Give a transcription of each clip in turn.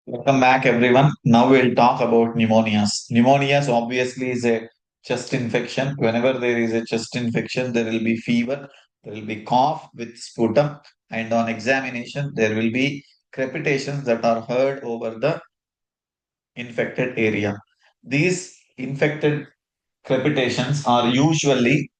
Welcome back, everyone. Now we'll talk about pneumonias. Pneumonias obviously is a chest infection. Whenever there is a chest infection, there will be fever, there will be cough with sputum, and on examination, there will be crepitations that are heard over the infected area. These infected crepitations are usually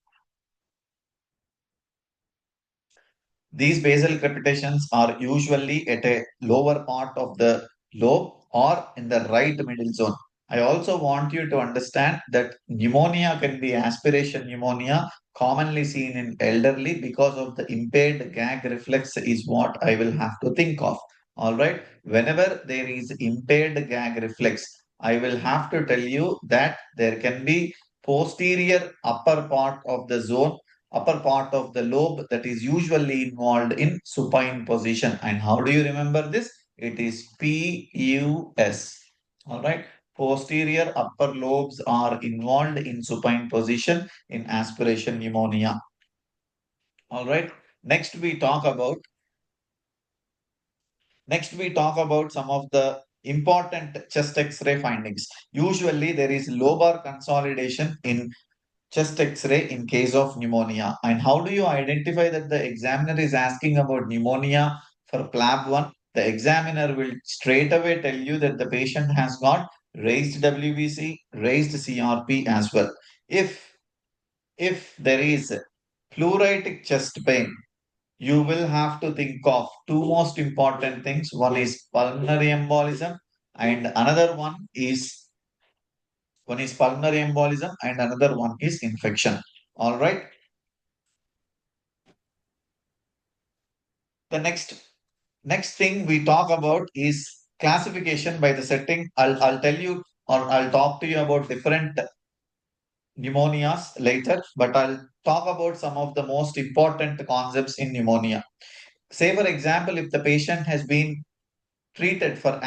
These basal crepitations are usually at a lower part of the lobe or in the right middle zone. I also want you to understand that pneumonia can be aspiration pneumonia, commonly seen in elderly because of the impaired gag reflex, is what I will have to think of. All right. Whenever there is impaired gag reflex, I will have to tell you that there can be posterior upper part of the zone, upper part of the lobe, that is usually involved in supine position. And how do you remember this? It is PUS. All right. Posterior upper lobes are involved in supine position in aspiration pneumonia. All right. Next we talk about Next, we talk about some of the important chest X-ray findings. Usually, there is lobar consolidation in chest X-ray in case of pneumonia. And how do you identify that the examiner is asking about pneumonia for PLAB1? The examiner will straight away tell you that the patient has got raised WBC, raised CRP as well. If if there is pleuritic chest pain, you will have to think of two most important things. One is pulmonary embolism, and another one is pulmonary embolism, and another one is infection. All right. The next thing we talk about is classification by the setting. I'll tell you, or I'll talk to you about different pneumonias later, but I'll talk about some of the most important concepts in pneumonia. Say, for example, if the patient has been treated for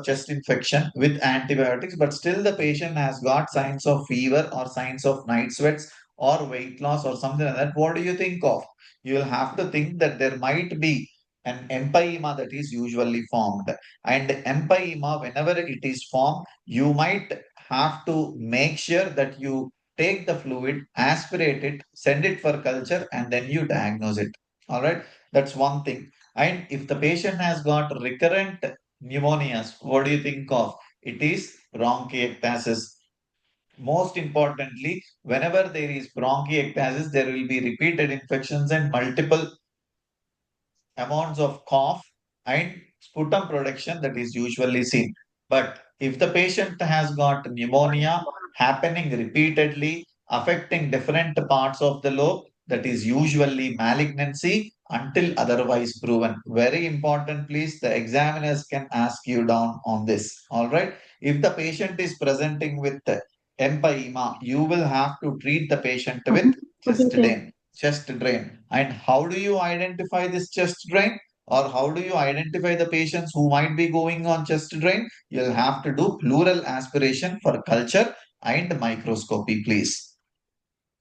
chest infection with antibiotics, but still the patient has got signs of fever or signs of night sweats or weight loss or something like that, what do you think of? You will have to think that there might be an empyema that is usually formed. And empyema, whenever it is formed, you might have to make sure that you take the fluid, aspirate it, send it for culture, and then you diagnose it. All right. That's one thing. And if the patient has got recurrent pneumonias, what do you think of? It is bronchiectasis. Most importantly, whenever there is bronchiectasis, there will be repeated infections and multiple amounts of cough and sputum production that is usually seen. But if the patient has got pneumonia happening repeatedly, affecting different parts of the lobe, that is usually malignancy until otherwise proven. Very important, please. The examiners can ask you down on this. All right. If the patient is presenting with empyema, you will have to treat the patient with chest drain. And how do you identify this chest drain? Or how do you identify the patients who might be going on chest drain? You'll have to do pleural aspiration for culture and microscopy, please.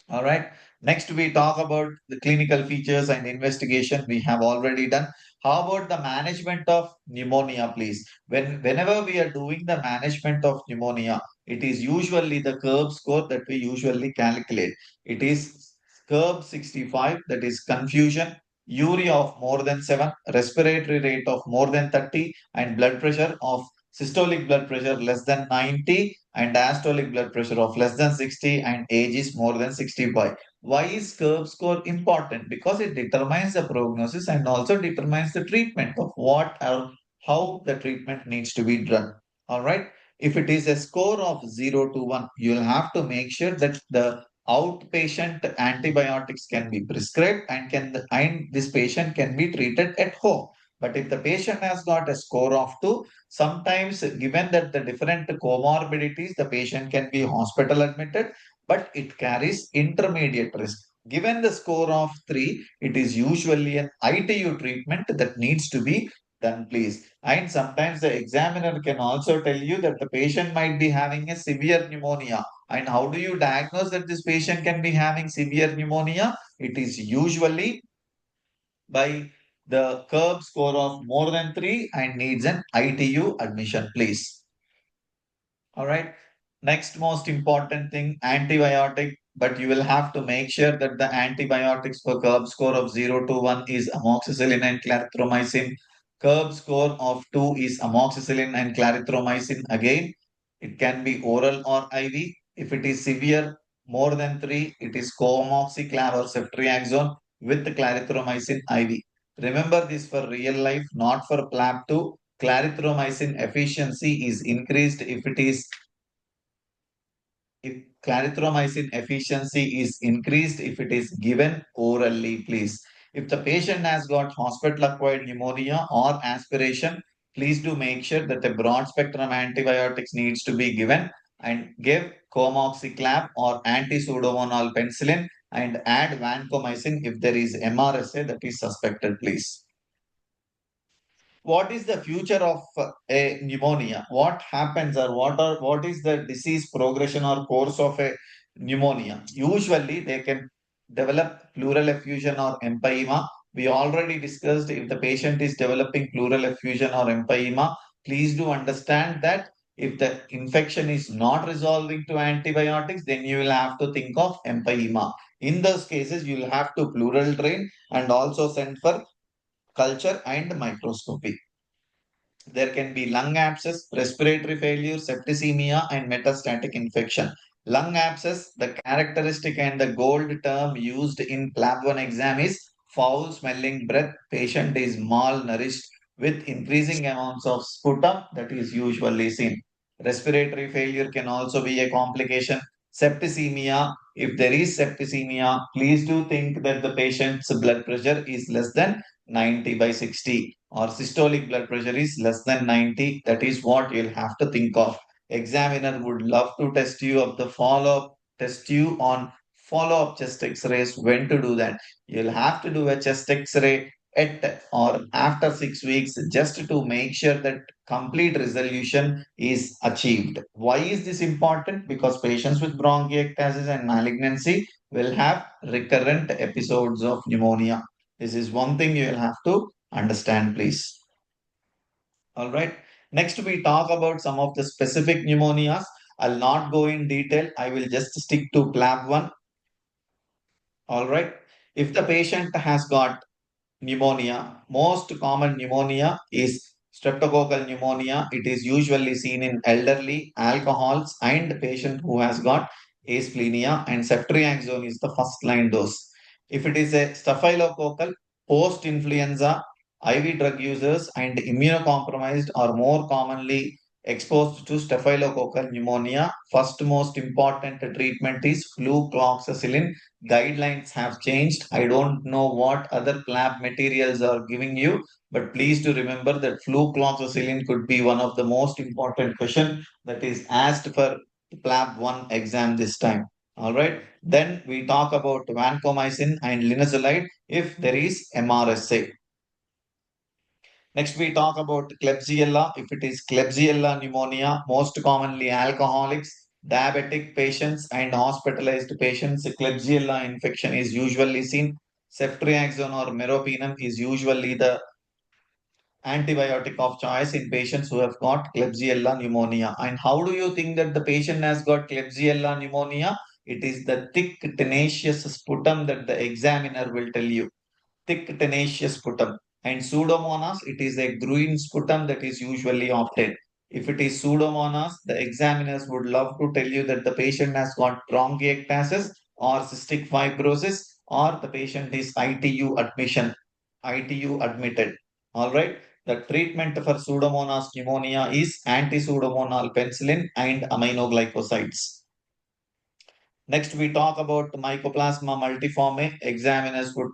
All right. Next, we talk about the clinical features and investigation we have already done. How about the management of pneumonia, please? Whenever we are doing the management of pneumonia, it is usually the curve score that we usually calculate. It is curve 65, that is confusion, urea of more than 7, respiratory rate of more than 30, and blood pressure of systolic blood pressure less than 90 and diastolic blood pressure of less than 60 and age is more than 65. Why is curve score important? Because it determines the prognosis and also determines the treatment of what or how the treatment needs to be done. All right. If it is a score of 0 to 1, you'll have to make sure that the outpatient antibiotics can be prescribed and this patient can be treated at home. But if the patient has got a score of 2, sometimes, given that the different comorbidities, the patient can be hospital admitted, but it carries intermediate risk. Given the score of 3, it is usually an ITU treatment that needs to be done, please. And sometimes the examiner can also tell you that the patient might be having a severe pneumonia. And how do you diagnose that this patient can be having severe pneumonia? It is usually by the curb score of more than 3 and needs an ITU admission, please. All right. Next most important thing, antibiotic, but you will have to make sure that the antibiotics for curb score of 0 to 1 is amoxicillin and clarithromycin. Curb score of 2 is amoxicillin and clarithromycin. Again, it can be oral or IV. If it is severe, more than 3, it is co-amoxiclav or ceftriaxone with clarithromycin IV. Remember this for real life, not for PLAB2. Clarithromycin efficiency is increased if clarithromycin efficiency is increased if it is given orally, please. If the patient has got hospital-acquired pneumonia or aspiration, please do make sure that a broad spectrum antibiotics needs to be given and give comoxiclab or anti-pseudomonal penicillin and add vancomycin if there is MRSA that is suspected, please. What is the future of a pneumonia? What happens or what is the disease progression or course of a pneumonia? Usually they can develop pleural effusion or empyema. We already discussed if the patient is developing pleural effusion or empyema, please do understand that if the infection is not resolving to antibiotics, then you will have to think of empyema. In those cases, you will have to pleural drain and also send for culture and microscopy. There can be lung abscess, respiratory failure, septicemia, and metastatic infection. Lung abscess, the characteristic and the gold term used in PLAB1 exam is foul smelling breath. Patient is malnourished with increasing amounts of sputum that is usually seen. Respiratory failure can also be a complication. Septicemia, if there is septicemia, please do think that the patient's blood pressure is less than 90 by 60 or systolic blood pressure is less than 90. That is what you'll have to think of. Examiner would love to test you of the follow-up, test you on follow-up chest x-rays. When to do that? You'll have to do a chest x-ray at or after 6 weeks just to make sure that complete resolution is achieved. Why is this important? Because patients with bronchiectasis and malignancy will have recurrent episodes of pneumonia. This is one thing you will have to understand, please. All right. Next, we talk about some of the specific pneumonias. I'll not go in detail. I will just stick to PLAB1. All right. If the patient has got pneumonia, most common pneumonia is streptococcal pneumonia. It is usually seen in elderly, alcohols, and patient who has got asplenia, and ceftriaxone is the first line dose. If it is a staphylococcal, post-influenza, IV drug users and immunocompromised are more commonly exposed to staphylococcal pneumonia. First most important treatment is flucloxacillin. Guidelines have changed. I don't know what other PLAB materials are giving you, but please do remember that flucloxacillin could be one of the most important question that is asked for PLAB1 exam this time. All right. Then we talk about vancomycin and linezolid if there is MRSA. Next, we talk about Klebsiella. If it is Klebsiella pneumonia, most commonly alcoholics, diabetic patients, and hospitalized patients, Klebsiella infection is usually seen. Ceftriaxone or meropenem is usually the antibiotic of choice in patients who have got Klebsiella pneumonia. And how do you think that the patient has got Klebsiella pneumonia? It is the thick, tenacious sputum that the examiner will tell you. Thick tenacious sputum. And pseudomonas, it is a green sputum that is usually obtained. If it is pseudomonas, the examiners would love to tell you that the patient has got bronchiectasis or cystic fibrosis or the patient is ITU admission, ITU admitted. All right. The treatment for pseudomonas pneumonia is anti-pseudomonal penicillin and aminoglycosides. Next, we talk about Mycoplasma multiforme. Examiners would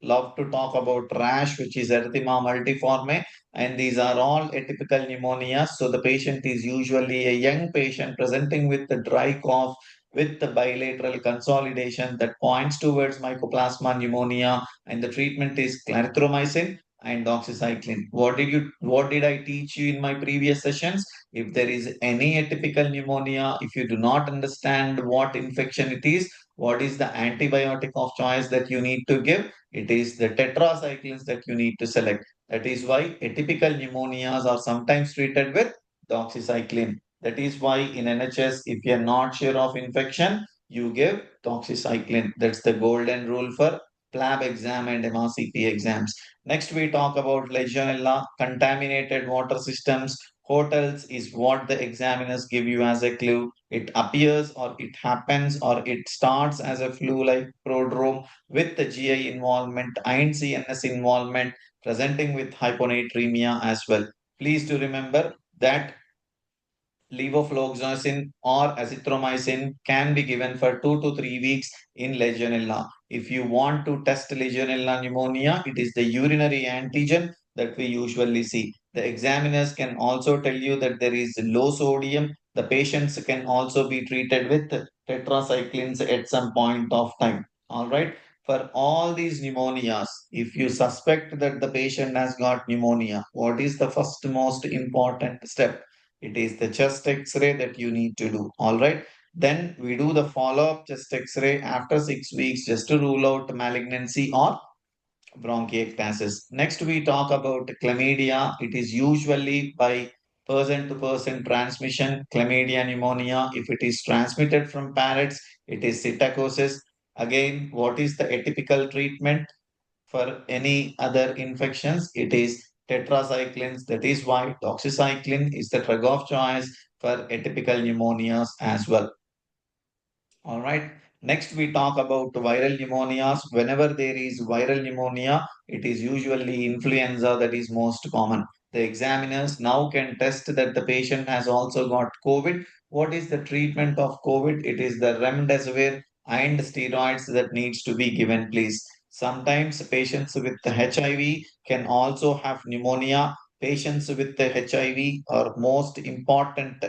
love to talk about rash, which is erythema multiforme, and these are all atypical pneumonias. So the patient is usually a young patient presenting with the dry cough with the bilateral consolidation that points towards Mycoplasma pneumonia, and the treatment is clarithromycin and doxycycline. What did I teach you in my previous sessions? If there is any atypical pneumonia, if you do not understand what infection it is, What is the antibiotic of choice that you need to give? It is the tetracyclines that you need to select. That is why atypical pneumonias are sometimes treated with doxycycline. That is why in NHS, if you are not sure of infection, you give doxycycline. That's the golden rule for PLAB exam and MRCP exams. Next, we talk about Legionella, contaminated water systems. Hotels is what the examiners give you as a clue. It appears or it happens or it starts as a flu-like prodrome with the GI involvement and CNS involvement, presenting with hyponatremia as well. Please do remember that levofloxacin or azithromycin can be given for 2 to 3 weeks in Legionella. If you want to test Legionella pneumonia, it is the urinary antigen that we usually see. The examiners can also tell you that there is low sodium. The patients can also be treated with tetracyclines at some point of time. All right. For all these pneumonias, if you suspect that the patient has got pneumonia, what is the first most important step? It is the chest x-ray that you need to do. All right. Then we do the follow-up chest x-ray after 6 weeks just to rule out malignancy or bronchiectasis. Next, we talk about chlamydia. It is usually by person to person transmission, chlamydia pneumonia. If it is transmitted from parrots, it is psittacosis. Again, what is the atypical treatment? For any other infections, it is tetracyclines. That is why doxycycline is the drug of choice for atypical pneumonias as well. All right. Next, we talk about viral pneumonias. Whenever there is viral pneumonia, it is usually influenza that is most common. The examiners now can test that the patient has also got COVID. What is the treatment of COVID? It is the remdesivir and steroids that needs to be given, please. Sometimes patients with the HIV can also have pneumonia. Patients with the HIV are most important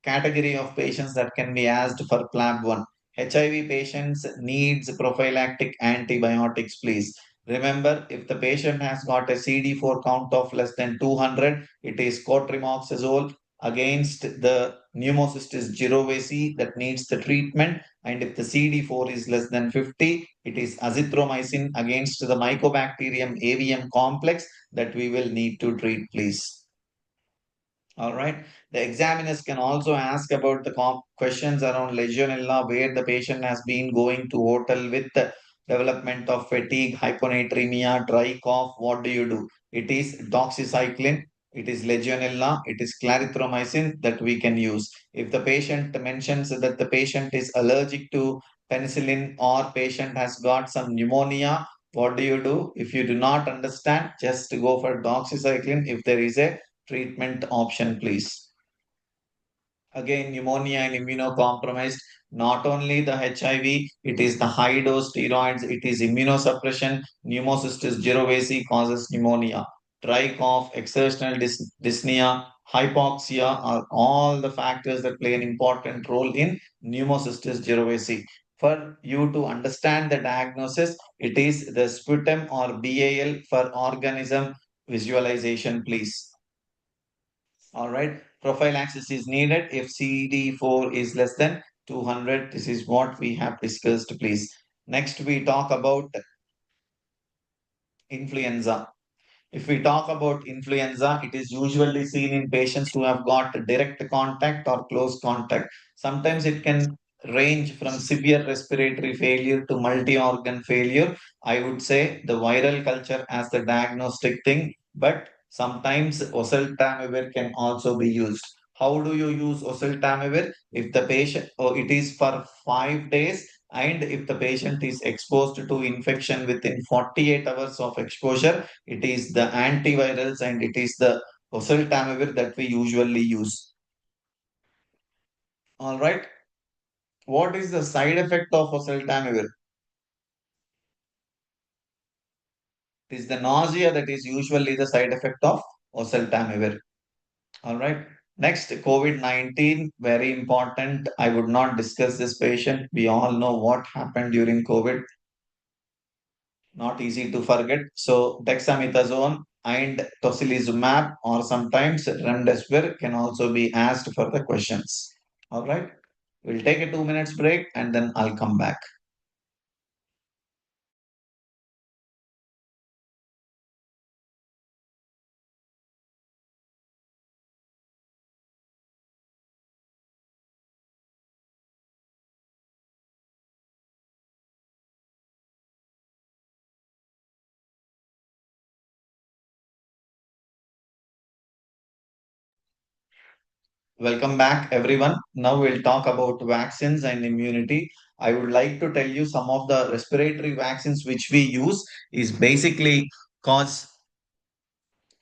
category of patients that can be asked for PLAB1. HIV patients needs prophylactic antibiotics, please. Remember, if the patient has got a CD4 count of less than 200, it is cotrimoxazole against the pneumocystis jirovecii that needs the treatment. And if the CD4 is less than 50, it is azithromycin against the Mycobacterium avium complex that we will need to treat, please. All right. The examiners can also ask about the questions around Legionella, where the patient has been going to hotel with the development of fatigue, hyponatremia, dry cough. What do you do? It is doxycycline, it is Legionella, it is clarithromycin that we can use. If the patient mentions that the patient is allergic to penicillin or patient has got some pneumonia, what do you do? If you do not understand, just go for doxycycline if there is a treatment option, please. Again, pneumonia and immunocompromised, not only the HIV, it is the high dose steroids, it is immunosuppression, pneumocystis jirovecii causes pneumonia, dry cough, exertional dyspnea, hypoxia are all the factors that play an important role in pneumocystis jirovecii. For you to understand the diagnosis, it is the sputum or BAL for organism visualization, please. All right. Prophylaxis is needed if CD4 is less than 200. This is what we have discussed, please. Next, we talk about influenza. If we talk about influenza, it is usually seen in patients who have got direct contact or close contact. Sometimes it can range from severe respiratory failure to multi-organ failure. I would say the viral culture as the diagnostic thing, but sometimes oseltamivir can also be used. How do you use oseltamivir? If the patient, or it is for 5 days, and if the patient is exposed to infection within 48 hours of exposure, it is the antivirals and it is the oseltamivir that we usually use. All right. What is the side effect of oseltamivir? It is the nausea that is usually the side effect of oseltamivir. All right. Next, COVID-19, very important. I would not discuss this patient. We all know what happened during COVID. Not easy to forget. So dexamethasone and tocilizumab or sometimes remdesivir can also be asked for the questions. All right. We'll take a 2 minutes break and then I'll come back. Welcome back, everyone. Now we'll talk about vaccines and immunity. I would like to tell you some of the respiratory vaccines which we use is basically cause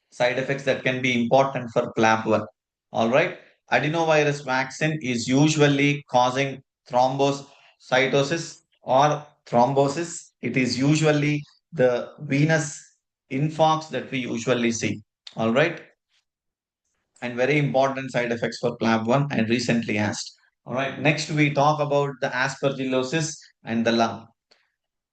side effects that can be important for PLAB1. All right. Adenovirus vaccine is usually causing thrombocytosis or thrombosis. It is usually the venous infarcts that we usually see. All right. And very important side effects for PLAB1 and recently asked. All right. Next, we talk about the aspergillosis and the lung.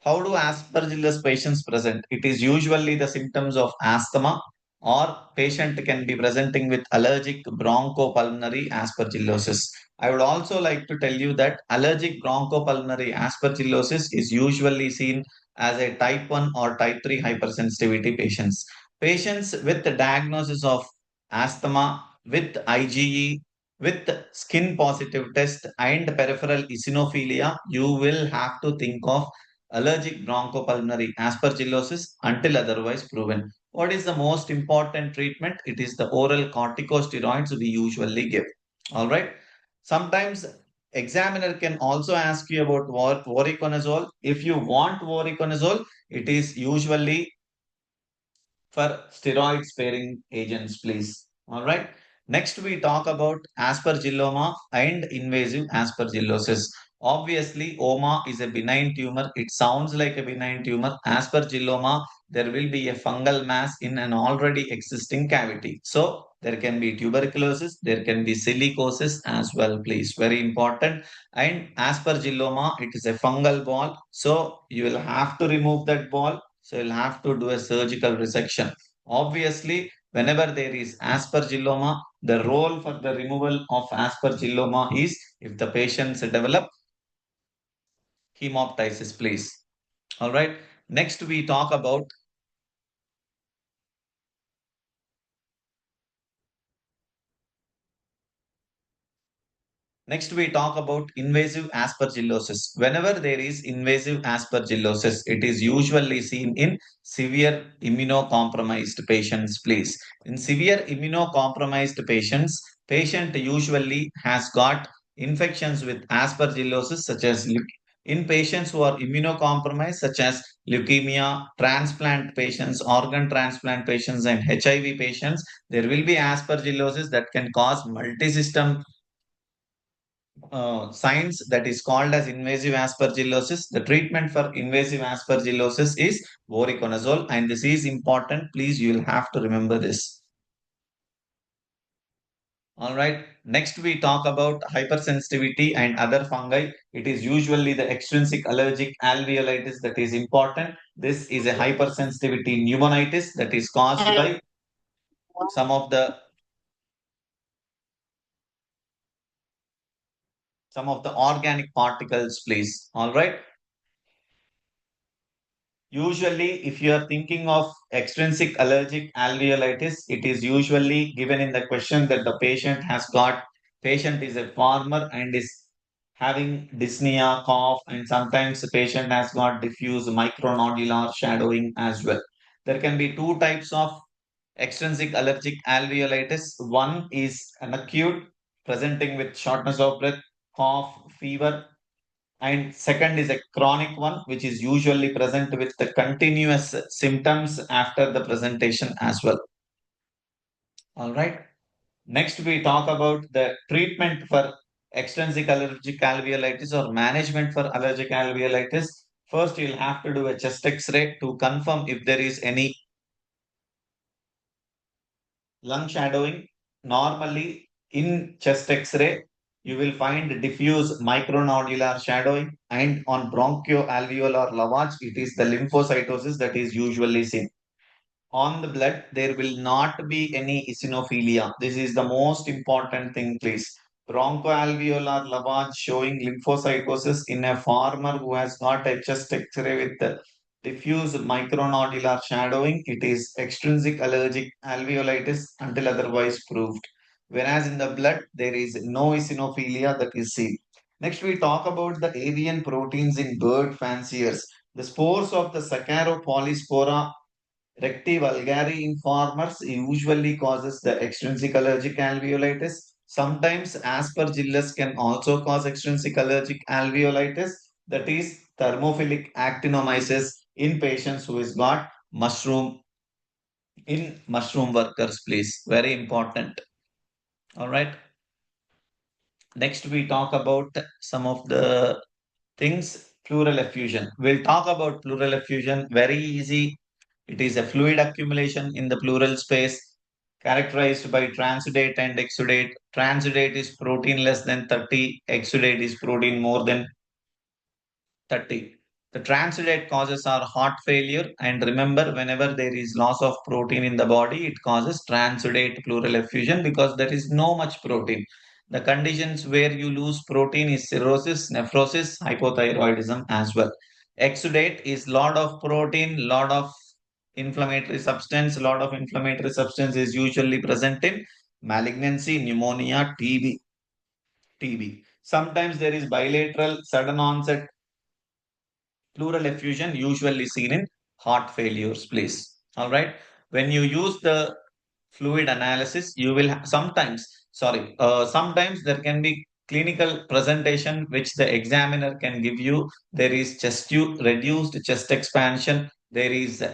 How do Aspergillus patients present? It is usually the symptoms of asthma or patient can be presenting with allergic bronchopulmonary aspergillosis. I would also like to tell you that allergic bronchopulmonary aspergillosis is usually seen as a type 1 or type 3 hypersensitivity patients. Patients with the diagnosis of asthma with IgE with skin positive test and peripheral eosinophilia, you will have to think of allergic bronchopulmonary aspergillosis until otherwise proven. What is the most important treatment? It is the oral corticosteroids we usually give. All right. Sometimes examiner can also ask you about voriconazole. If you want voriconazole, it is usually for steroid sparing agents, please. All right. Next, we talk about aspergilloma and invasive aspergillosis. Obviously, OMA is a benign tumor. It sounds like a benign tumor. Aspergilloma, there will be a fungal mass in an already existing cavity. So, there can be tuberculosis, there can be silicosis as well, please. Very important. And aspergilloma, it is a fungal ball. So, you will have to remove that ball, so you'll have to do a surgical resection. Obviously, whenever there is aspergilloma, the role for the removal of aspergilloma is if the patients develop hemoptysis, please. All right. Next, we talk about Next, we talk about invasive aspergillosis. Whenever there is invasive aspergillosis, it is usually seen in severe immunocompromised patients, please. In severe immunocompromised patients, patient usually has got infections with aspergillosis, such as in patients who are immunocompromised, such as leukemia, transplant patients, organ transplant patients, and HIV patients, there will be aspergillosis that can cause multi-system signs that is called as invasive aspergillosis. The treatment for invasive aspergillosis is voriconazole, and this is important. Please, you will have to remember this. All right. Next, we talk about hypersensitivity and other fungi. It is usually the extrinsic allergic alveolitis that is important. This is a hypersensitivity pneumonitis that is caused by some of the organic particles, please. All right. Usually, if you are thinking of extrinsic allergic alveolitis, it is usually given in the question that the patient is a farmer and is having dyspnea, cough, and sometimes the patient has got diffuse micronodular shadowing as well. There can be two types of extrinsic allergic alveolitis. One is an acute, presenting with shortness of breath, cough, fever, and second is a chronic one, which is usually present with the continuous symptoms after the presentation as well. All right. Next, we talk about the treatment for extrinsic allergic alveolitis or management for allergic alveolitis. First, you'll have to do a chest X-ray to confirm if there is any lung shadowing. Normally, in chest X-ray, you will find diffuse micronodular shadowing, and on bronchoalveolar lavage, it is the lymphocytosis that is usually seen. On the blood, there will not be any eosinophilia. This is the most important thing, please. bronchoalveolar lavage showing lymphocytosis in a farmer who has got a chest X-ray with the diffuse micronodular shadowing. It is extrinsic allergic alveolitis until otherwise proved. Whereas in the blood, there is no eosinophilia that is seen. Next, we talk about the avian proteins in bird fanciers. The spores of the Saccharopolyspora recti vulgare in farmers usually causes the extrinsic allergic alveolitis. Sometimes aspergillus can also cause extrinsic allergic alveolitis, that is thermophilic actinomyces in patients who has got mushroom in mushroom workers, please. Very important. All right. Next, we talk about some of the things. Pleural effusion. We'll talk about pleural effusion. Very easy. It is a fluid accumulation in the pleural space characterized by transudate and exudate. Transudate is protein less than 30, exudate is protein more than 30. The transudate causes are heart failure, and remember, whenever there is loss of protein in the body, it causes transudate pleural effusion because there is no much protein. The conditions where you lose protein is cirrhosis, nephrosis, hypothyroidism as well. Exudate is lot of protein, lot of inflammatory substance. Lot of inflammatory substance is usually present in malignancy, pneumonia, TB. Sometimes there is bilateral sudden onset pleural effusion usually seen in heart failures, please. All right. When you use the fluid analysis, you will sometimes there can be clinical presentation which the examiner can give you. There is reduced chest expansion. There is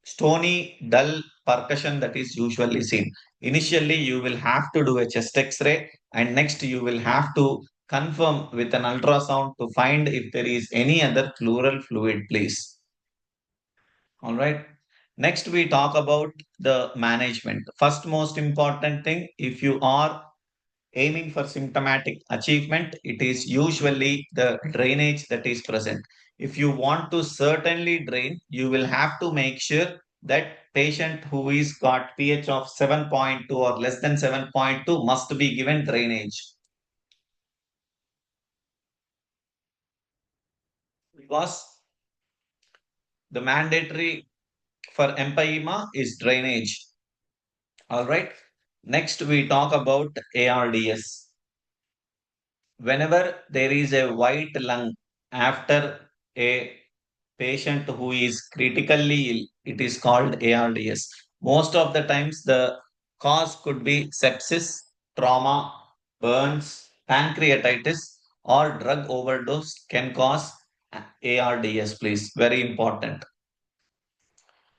stony, dull percussion that is usually seen. Initially, you will have to do a chest X-ray, and next you will have to confirm with an ultrasound to find if there is any other pleural fluid, please. All right. Next, we talk about the management. First, most important thing, if you are aiming for symptomatic achievement, it is usually the drainage that is present. If you want to certainly drain, you will have to make sure that patient who is got pH of 7.2 or less than 7.2 must be given drainage. Because the mandatory for empyema is drainage. All right. Next, we talk about ARDS. Whenever there is a white lung after a patient who is critically ill, it is called ARDS. Most of the times, the cause could be sepsis, trauma, burns, pancreatitis, or drug overdose can cause ARDS, please. Very important.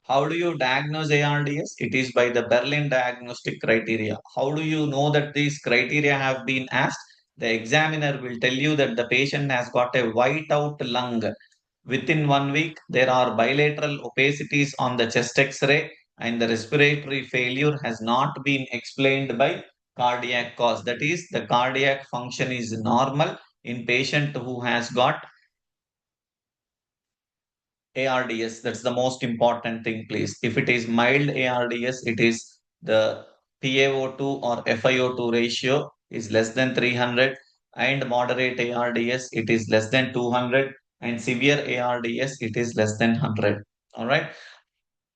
How do you diagnose ARDS? It is by the Berlin diagnostic criteria. How do you know that these criteria have been asked? The examiner will tell you that the patient has got a white-out lung. Within 1 week, there are bilateral opacities on the chest X-ray, and the respiratory failure has not been explained by cardiac cause. That is, the cardiac function is normal in patient who has got ARDS. That's the most important thing, please. If it is mild ARDS, it is the PaO2 or FiO2 ratio is less than 300, and moderate ARDS, it is less than 200, and severe ARDS, it is less than 100. All right.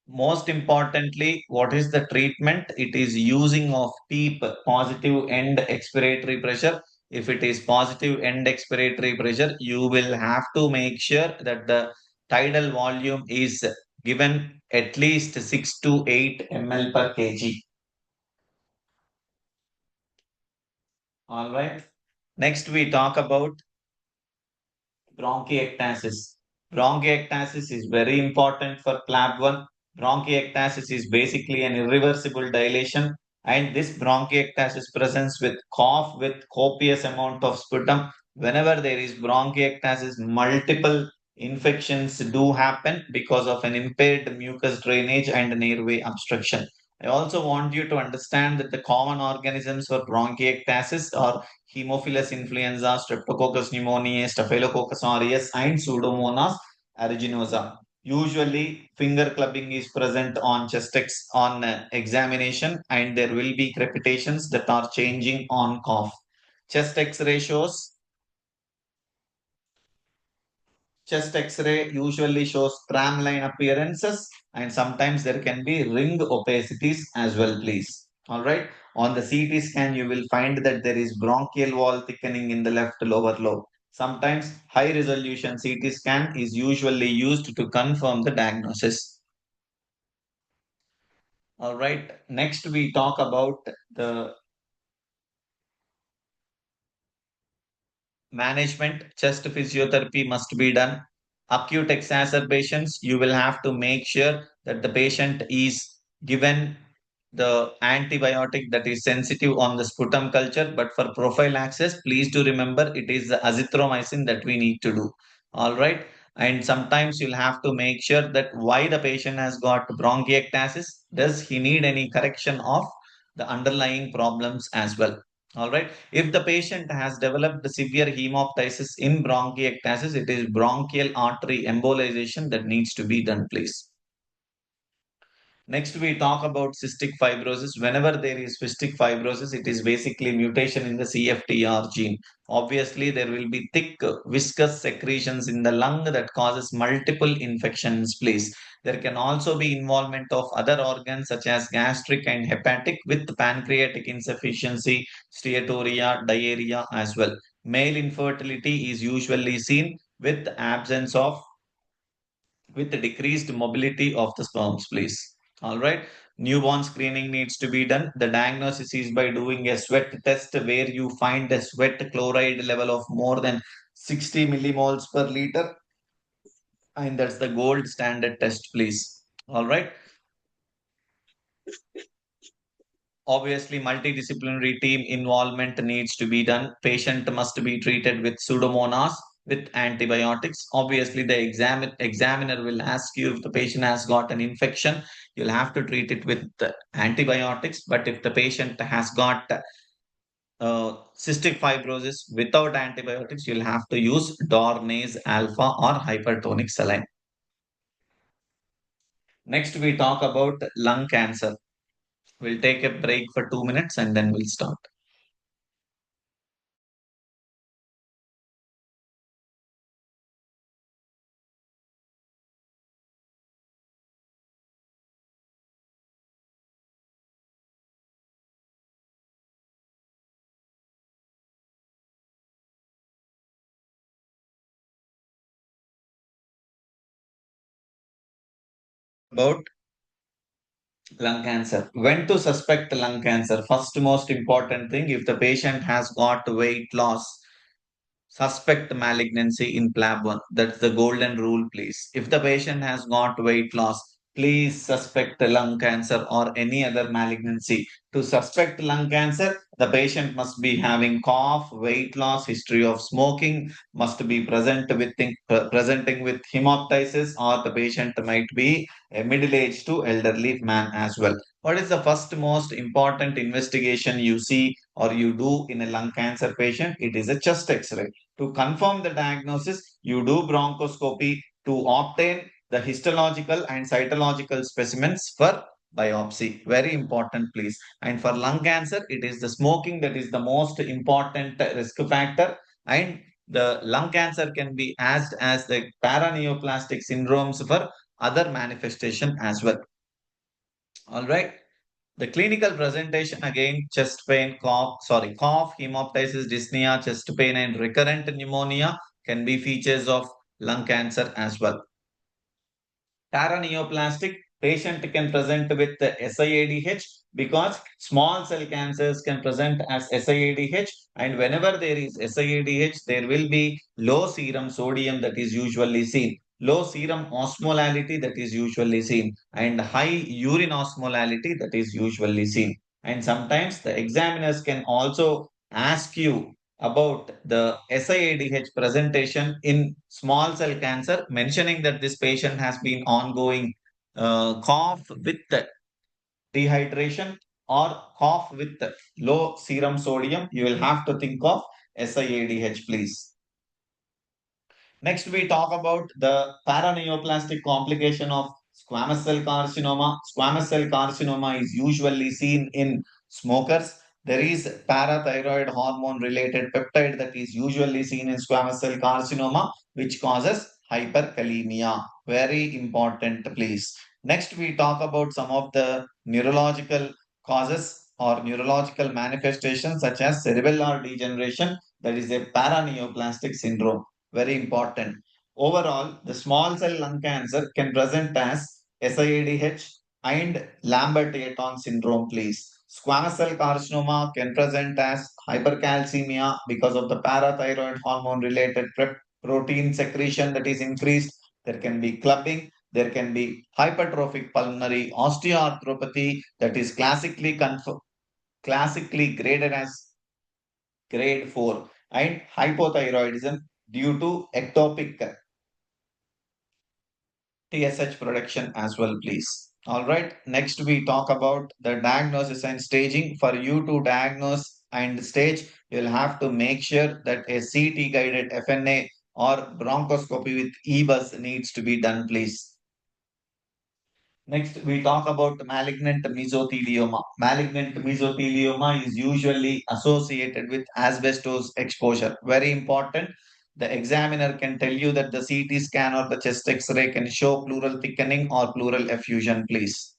Most importantly, what is the treatment? It is using of PEEP, positive end expiratory pressure. If it is positive end expiratory pressure, you will have to make sure that the tidal volume is given at least 6 to 8 ml per kg. All right. Next, we talk about bronchiectasis. Bronchiectasis is very important for PLAB1. Bronchiectasis is basically an irreversible dilation, and this bronchiectasis presents with cough with copious amount of sputum. Whenever there is bronchiectasis, multiple infections do happen because of an impaired mucus drainage and an airway obstruction. I also want you to understand that the common organisms for bronchiectasis are Haemophilus influenza, Streptococcus pneumoniae, Staphylococcus aureus, and Pseudomonas aeruginosa. Usually, finger clubbing is present on on examination, and there will be crepitations that are changing on cough. Chest X-ray shows Chest X-ray usually shows tram line appearances, and sometimes there can be ring opacities as well, please. All right. On the CT scan, you will find that there is bronchial wall thickening in the left lower lobe. Sometimes high resolution CT scan is usually used to confirm the diagnosis. All right. Next, we talk about the management. Chest physiotherapy must be done. Acute exacerbations, you will have to make sure that the patient is given the antibiotic that is sensitive on the sputum culture. But for prophylaxis, please do remember it is the azithromycin that we need to do. All right. And sometimes you'll have to make sure that why the patient has got bronchiectasis. Does he need any correction of the underlying problems as well? All right. If the patient has developed severe hemoptysis in bronchiectasis, it is bronchial artery embolization that needs to be done, please. Next, we talk about cystic fibrosis. Whenever there is cystic fibrosis, it is basically mutation in the CFTR gene. Obviously, there will be thick, viscous secretions in the lung that causes multiple infections, please. There can also be involvement of other organs such as gastric and hepatic with pancreatic insufficiency, steatorrhea, diarrhea as well. Male infertility is usually seen with absence of with the decreased mobility of the sperms, please. All right. Newborn screening needs to be done. The diagnosis is by doing a sweat test where you find the sweat chloride level of more than 60 millimoles per liter. And that's the gold standard test, please. All right. Obviously, multidisciplinary team involvement needs to be done. Patient must be treated with pseudomonas with antibiotics. Obviously, the examiner will ask you if the patient has got an infection, you'll have to treat it with antibiotics. But if the patient has got cystic fibrosis without antibiotics, you'll have to use Dornase alpha or hypertonic saline. Next, we talk about lung cancer. We'll take a break for 2 minutes and then we'll start. About lung cancer. When to suspect lung cancer? First, most important thing, if the patient has got weight loss, suspect malignancy in PLAB1. That's the golden rule, please. If the patient has got weight loss, please suspect lung cancer or any other malignancy. To suspect lung cancer, the patient must be having cough, weight loss, history of smoking, must be presenting with hemoptysis, or the patient might be a middle-aged to elderly man as well. What is the first most important investigation you see or you do in a lung cancer patient? It is a chest X-ray. To confirm the diagnosis, you do bronchoscopy to obtain the histological and cytological specimens for biopsy. Very important, please. And for lung cancer, it is the smoking that is the most important risk factor. And the lung cancer can be asked as the paraneoplastic syndromes for other manifestation as well. All right. The clinical presentation again, chest pain, cough, hemoptysis, dyspnea, chest pain, and recurrent pneumonia can be features of lung cancer as well. Paraneoplastic patient can present with the SIADH because small cell cancers can present as SIADH, and whenever there is SIADH, there will be low serum sodium that is usually seen, low serum osmolality that is usually seen, and high urine osmolality that is usually seen. And sometimes the examiners can also ask you about the SIADH presentation in small cell cancer, mentioning that this patient has been ongoing cough with dehydration or cough with low serum sodium. You will have to think of SIADH, please. Next, we talk about the paraneoplastic complication of squamous cell carcinoma. Squamous cell carcinoma is usually seen in smokers. There is parathyroid hormone related peptide that is usually seen in squamous cell carcinoma, which causes hyperkalemia. Very important, please. Next, we talk about some of the neurological causes or neurological manifestations such as cerebellar degeneration, that is a paraneoplastic syndrome. Very important. Overall, the small cell lung cancer can present as SIADH and Lambert-Eaton syndrome, please. Squamous cell carcinoma can present as hypercalcemia because of the parathyroid hormone related protein secretion that is increased. There can be clubbing. There can be hypertrophic pulmonary osteoarthropathy that is classically graded as grade 4 and hypothyroidism due to ectopic TSH production as well, please. All right. Next, we talk about the diagnosis and staging. For you to diagnose and stage, you'll have to make sure that a CT guided FNA or bronchoscopy with EBUS needs to be done, please. Next, we talk about malignant mesothelioma. Malignant mesothelioma is usually associated with asbestos exposure. Very important. The examiner can tell you that the CT scan or the chest X-ray can show pleural thickening or pleural effusion, please.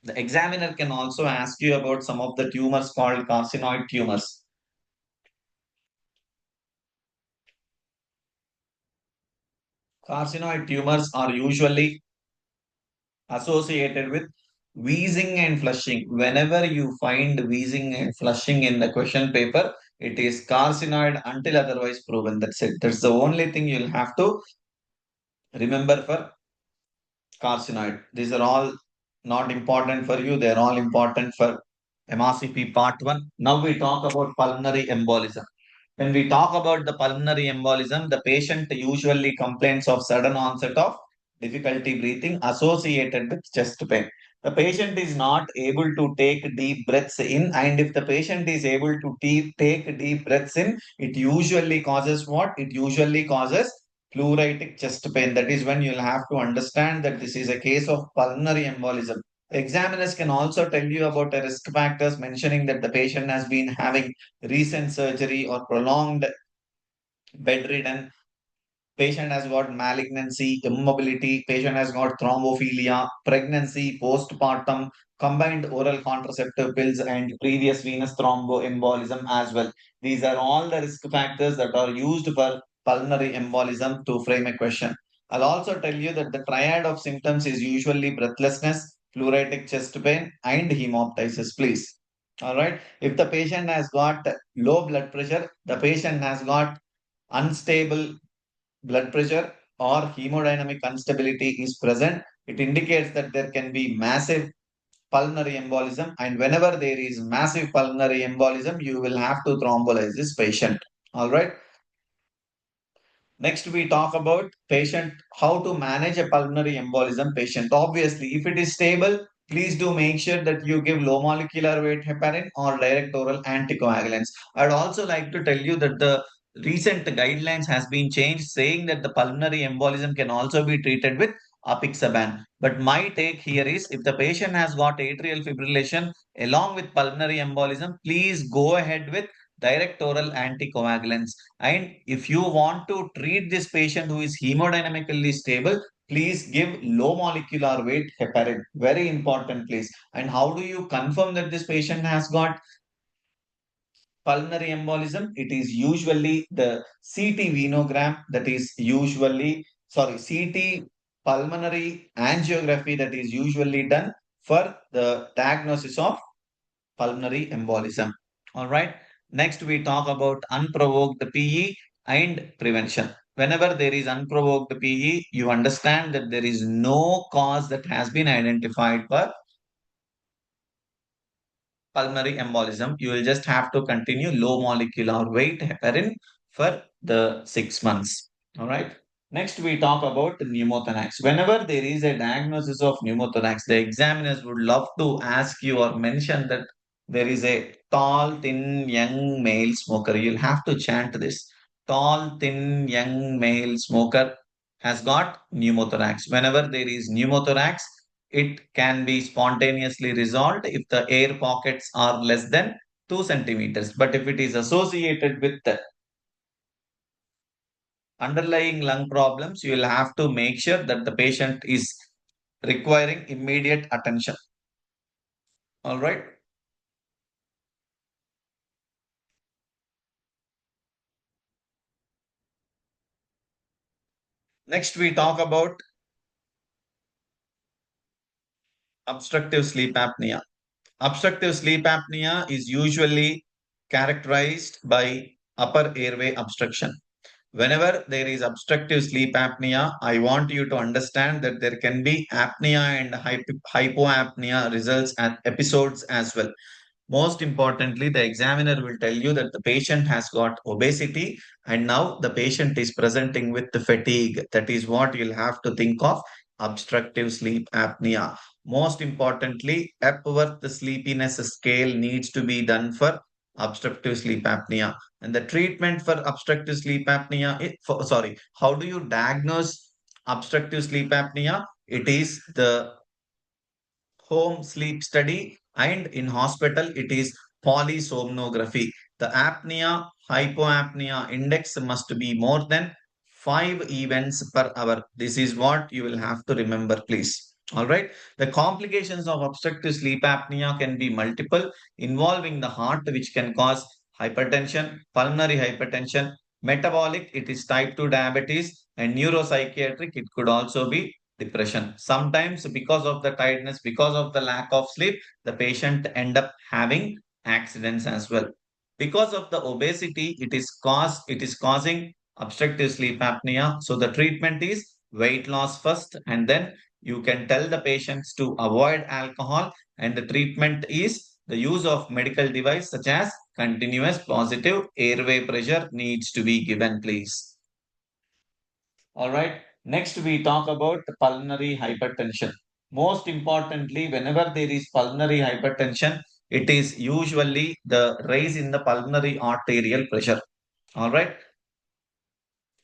The examiner can also ask you about some of the tumors called carcinoid tumors. Carcinoid tumors are usually associated with wheezing and flushing. Whenever you find wheezing and flushing in the question paper, it is carcinoid until otherwise proven. That's it. That's the only thing you'll have to remember for carcinoid. These are all not important for you. They're all important for MRCP part 1. Now we talk about pulmonary embolism. When we talk about the pulmonary embolism, the patient usually complains of sudden onset of difficulty breathing associated with chest pain. The patient is not able to take deep breaths in, and if the patient is able to take deep breaths in, it usually causes what? It usually causes pleuritic chest pain. That is when you'll have to understand that this is a case of pulmonary embolism. Examiners can also tell you about the risk factors, mentioning that the patient has been having recent surgery or prolonged bedridden. Patient has got malignancy, immobility, patient has got thrombophilia, pregnancy, postpartum, combined oral contraceptive pills, and previous venous thromboembolism as well. These are all the risk factors that are used for pulmonary embolism to frame a question. I'll also tell you that the triad of symptoms is usually breathlessness, pleuritic chest pain, and hemoptysis, please. All right. If the patient has got low blood pressure, the patient has got unstable blood pressure or hemodynamic instability is present, it indicates that there can be massive pulmonary embolism. And whenever there is massive pulmonary embolism, you will have to thrombolize this patient. All right. Next, we talk about patient, how to manage a pulmonary embolism patient. Obviously, if it is stable, please do make sure that you give low molecular weight heparin or direct oral anticoagulants. I'd also like to tell you that the recent guidelines has been changed, saying that the pulmonary embolism can also be treated with apixaban. But my take here is, if the patient has got atrial fibrillation along with pulmonary embolism, please go ahead with direct oral anticoagulants. And if you want to treat this patient who is hemodynamically stable, please give low molecular weight heparin. Very important, please. And how do you confirm that this patient has got pulmonary embolism? It is usually the CT venogram that is usually, sorry, CT pulmonary angiography that is usually done for the diagnosis of pulmonary embolism. All right. Next, we talk about unprovoked PE and prevention. Whenever there is unprovoked PE, you understand that there is no cause that has been identified for pulmonary embolism. You will just have to continue low molecular weight heparin for the 6 months. All right. Next, we talk about pneumothorax. Whenever there is a diagnosis of pneumothorax, the examiners would love to ask you or mention that there is a tall, thin, young male smoker. You'll have to chant this. Tall, thin, young male smoker has got pneumothorax. Whenever there is pneumothorax, It can be spontaneously resolved if the air pockets are less than 2 centimeters. But if it is associated with the underlying lung problems, you will have to make sure that the patient is requiring immediate attention. All right. Next, we talk about obstructive sleep apnea. Obstructive sleep apnea is usually characterized by upper airway obstruction. Whenever there is obstructive sleep apnea, I want you to understand that there can be apnea and hypoapnea results and episodes as well. Most importantly, the examiner will tell you that the patient has got obesity and now the patient is presenting with the fatigue. That is what you'll have to think of obstructive sleep apnea. Most importantly, Epworth sleepiness scale needs to be done for obstructive sleep apnea. And the treatment for obstructive sleep apnea, how do you diagnose obstructive sleep apnea? It is the home sleep study, and in hospital it is polysomnography. The apnea hypoapnea index must be more than 5 events per hour. This is what you will have to remember, please. All right. The complications of obstructive sleep apnea can be multiple, involving the heart, which can cause hypertension, pulmonary hypertension, metabolic, it is type 2 diabetes, and neuropsychiatric, it could also be depression. Sometimes because of the tiredness, because of the lack of sleep, the patient end up having accidents as well. Because of the obesity, it is causing obstructive sleep apnea. So the treatment is weight loss first, and then you can tell the patients to avoid alcohol, and the treatment is the use of medical device such as continuous positive airway pressure needs to be given, please. All right. Next, we talk about pulmonary hypertension. Most importantly, whenever there is pulmonary hypertension, it is usually the rise in the pulmonary arterial pressure. All right.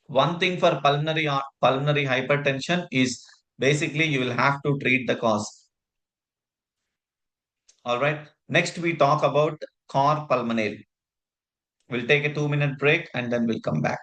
One thing for pulmonary hypertension is basically you will have to treat the cause. All right. Next, we talk about cor pulmonale. We'll take a 2-minute break and then we'll come back.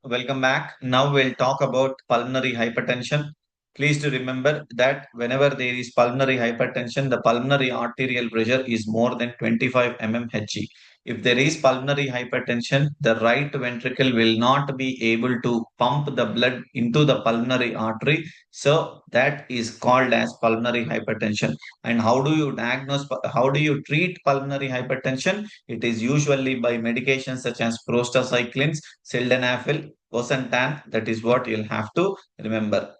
Welcome back. Now we'll talk about pulmonary hypertension. Please to remember that whenever there is pulmonary hypertension, the pulmonary arterial pressure is more than 25 mmHg. If there is pulmonary hypertension, the right ventricle will not be able to pump the blood into the pulmonary artery. So that is called as pulmonary hypertension. And how do you treat pulmonary hypertension? It is usually by medications such as prostacyclins, sildenafil, Bosentan. That is what you'll have to remember.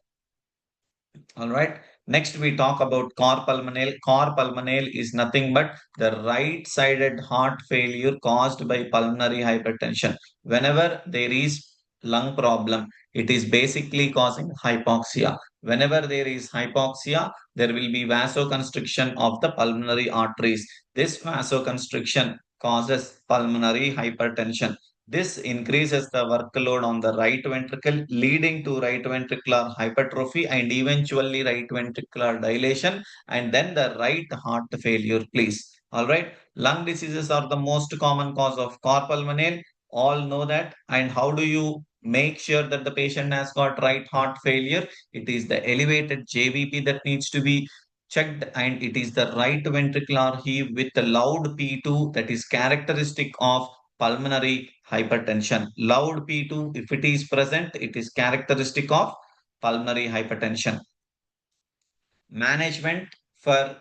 All right. Next, we talk about cor pulmonale. Cor pulmonale is nothing but the right-sided heart failure caused by pulmonary hypertension. Whenever there is lung problem, it is basically causing hypoxia. Whenever there is hypoxia, there will be vasoconstriction of the pulmonary arteries. This vasoconstriction causes pulmonary hypertension. This increases the workload on the right ventricle, leading to right ventricular hypertrophy and eventually right ventricular dilation, and then the right heart failure, please. All right. Lung diseases are the most common cause of cor pulmonale. All know that. And how do you make sure that the patient has got right heart failure? It is the elevated JVP that needs to be checked, and it is the right ventricular heave with the loud P2 that is characteristic of pulmonary hypertension. Loud P2, if it is present, it is characteristic of pulmonary hypertension. Management for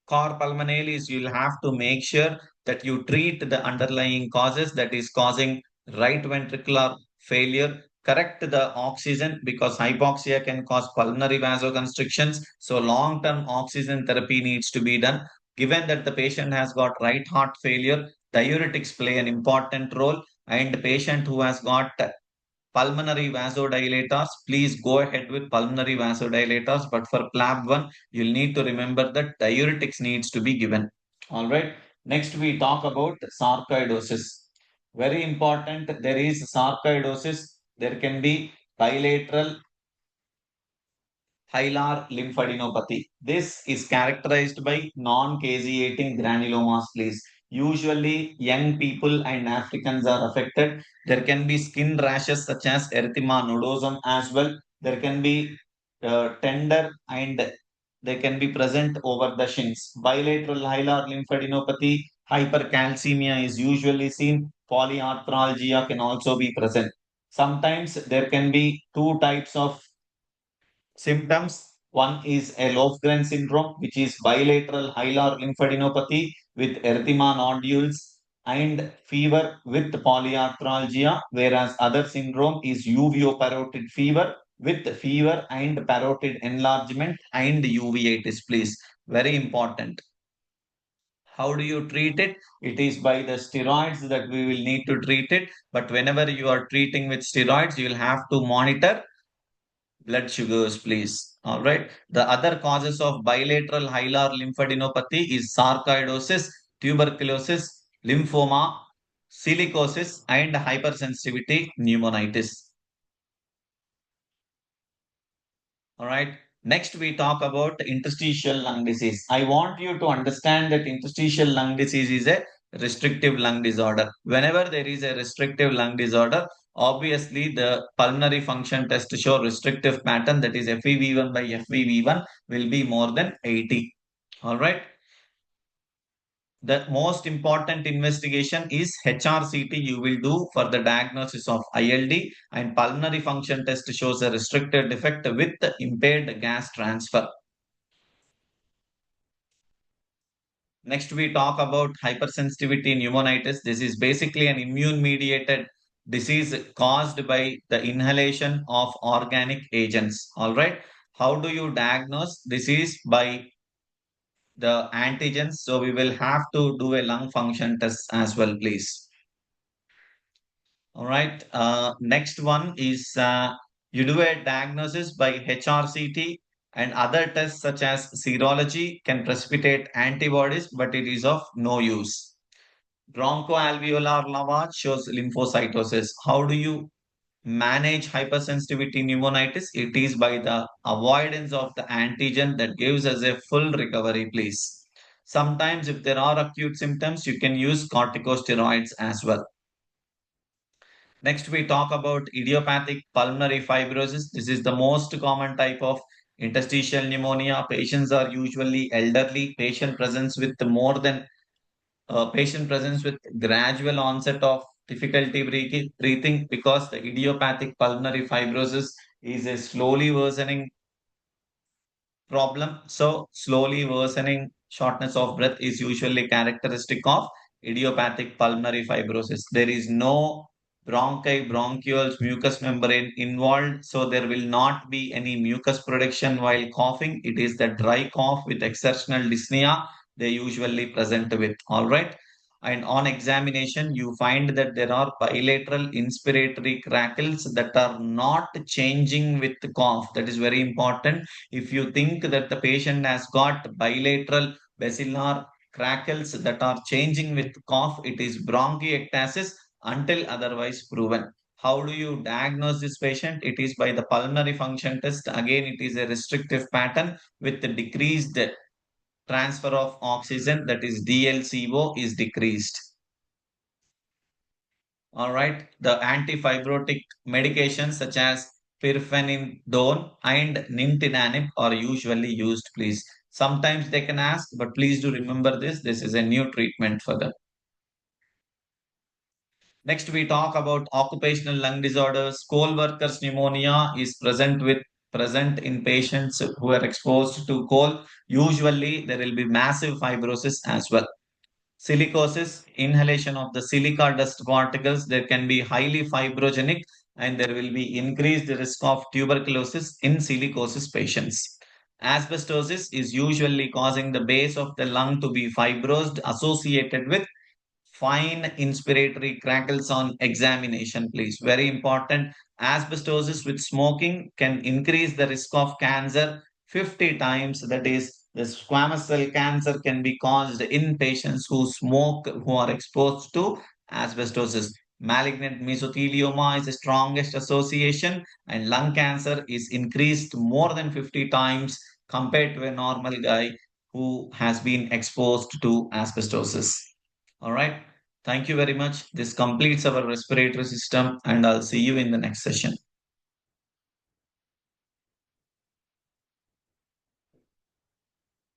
cor pulmonale is you'll have to make sure that you treat the underlying causes that is causing right ventricular failure. Correct the oxygen because hypoxia can cause pulmonary vasoconstrictions. So long-term oxygen therapy needs to be done. Given that the patient has got right heart failure, diuretics play an important role, and the patient who has got pulmonary vasodilators, please go ahead with pulmonary vasodilators. But for PLAB1, you'll need to remember that diuretics needs to be given. All right. Next, we talk about sarcoidosis. Very important. There is sarcoidosis. There can be bilateral hilar lymphadenopathy. This is characterized by non-caseating granulomas, please. Usually, young people and Africans are affected. There can be skin rashes such as erythema nodosum as well. There can be tender and they can be present over the shins. Bilateral hilar lymphadenopathy, hypercalcemia is usually seen. Polyarthralgia can also be present. Sometimes there can be two types of symptoms. One is a Lofgren syndrome, which is bilateral hilar lymphadenopathy with erythema nodules and fever with polyarthralgia, whereas other syndrome is uveoparotid fever with fever and parotid enlargement and uveitis, please. Very important. How do you treat it? It is by the steroids that we will need to treat it. But whenever you are treating with steroids, you will have to monitor blood sugars, please. All right. The other causes of bilateral hilar lymphadenopathy is sarcoidosis, tuberculosis, lymphoma, silicosis, and hypersensitivity pneumonitis. All right. Next, we talk about interstitial lung disease. I want you to understand that interstitial lung disease is a restrictive lung disorder. Whenever there is a restrictive lung disorder, obviously the pulmonary function test to show restrictive pattern, that is FEV1 by FEV1, will be more than 80. All right. The most important investigation is HRCT you will do for the diagnosis of ILD, and pulmonary function test shows a restricted defect with impaired gas transfer. Next, we talk about hypersensitivity pneumonitis. This is basically an immune mediated disease caused by the inhalation of organic agents. All right. How do you diagnose? This is by the antigens. So we will have to do a lung function test as well, please. All right. Next one is you do a diagnosis by HRCT, and other tests such as serology can precipitate antibodies, but it is of no use. Bronchoalveolar lavage shows lymphocytosis. How do you manage hypersensitivity pneumonitis? It is by the avoidance of the antigen that gives us a full recovery, please. Sometimes, if there are acute symptoms, you can use corticosteroids as well. Next, we talk about idiopathic pulmonary fibrosis. This is the most common type of interstitial pneumonia. Patients are usually elderly. Patient presents with gradual onset of difficulty breathing because the idiopathic pulmonary fibrosis is a slowly worsening problem. So, slowly worsening shortness of breath is usually characteristic of idiopathic pulmonary fibrosis. There is no bronchi, bronchioles, mucous membrane involved, so there will not be any mucus production while coughing. It is the dry cough with exertional dyspnea they usually present with. All right. And on examination, you find that there are bilateral inspiratory crackles that are not changing with the cough. That is very important. If you think that the patient has got bilateral basilar crackles that are changing with cough, it is bronchiectasis until otherwise proven. How do you diagnose this patient? It is by the pulmonary function test. Again, it is a restrictive pattern with the decreased transfer of oxygen, that is DLCO, is decreased. All right. The antifibrotic medications such as pirfenidone and nintedanib are usually used, please. Sometimes they can ask, but please do remember this. This is a new treatment for them. Next, we talk about occupational lung disorders. Coal workers pneumonia is present in patients who are exposed to coal. Usually, there will be massive fibrosis as well. Silicosis, inhalation of the silica dust particles, there can be highly fibrogenic and there will be increased risk of tuberculosis in silicosis patients. Asbestosis is usually causing the base of the lung to be fibrosed, associated with fine inspiratory crackles on examination, please. Very important. Asbestosis with smoking can increase the risk of cancer 50 times. That is, the squamous cell cancer can be caused in patients who smoke, who are exposed to asbestosis. Malignant mesothelioma is the strongest association, and lung cancer is increased more than 50 times compared to a normal guy who has been exposed to asbestosis. All right. Thank you very much. This completes our respiratory system, and I'll see you in the next session.